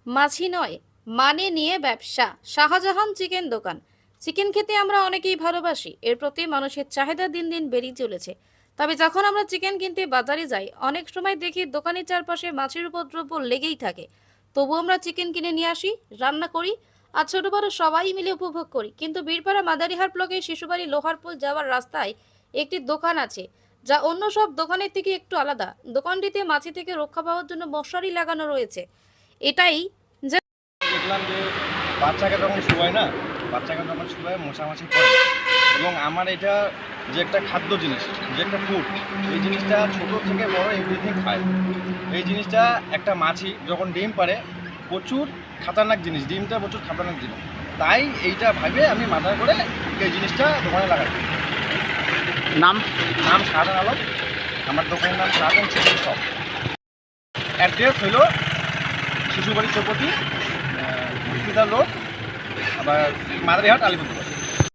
মাছি নয়, মানে নিয়ে ব্যবসা। শাহজাহান চিকেন দোকান। চিকেন খেতে আমরা অনেকেই ভালোবাসি, এর প্রতি মানুষের চাহিদা দিন দিন বেড়েই চলেছে। তবে যখন আমরা চিকেন কিনতে বাজারে যাই, অনেক সময় দেখি দোকানের চারপাশে মাছির উপদ্রব লেগেই থাকে। তবু আমরা চিকেন কিনে নিয়ে আসি, রান্না করি, আর ছোট বড় সবাই মিলে উপভোগ করি। কিন্তু বীরপাড়া মাদারিহাট ব্লকে শিশুবাড়ি লোহারপুল যাওয়ার রাস্তায় একটি দোকান আছে, যা অন্য সব দোকানের থেকে একটু আলাদা। দোকানটিতে মাছি থেকে রক্ষা পাওয়ার জন্য মশারি লাগানো রয়েছে। এটাই যে দেখলাম যে বাচ্চাকে যখন শোয়ায় না, বাচ্চাকে যখন শোয়ায় মশামাছি পড়ে না। এবং আমার এটা যে একটা খাদ্য জিনিস, যে একটা ফুড, এই জিনিসটা ছোটো থেকে বড় এভরিথিং খায়। এই জিনিসটা একটা মাছি যখন ডিম পারে, প্রচুর খাতারনাক জিনিস, ডিমটা প্রচুর খাতারনাক জিনিস। তাই এইটা ভাবে আমি মাথায় করে এই জিনিসটা দোকানে লাগাই। নাম? নাম শাহজাহান আলম। আমার দোকানের নাম শাহজাহান চিকেন শপ। অ্যাড্রেস হলো শিশুবাড়ি চৌপতি, হসপিটাল রোড, আবার মাদারিহাট, আলিপুরদুয়ার।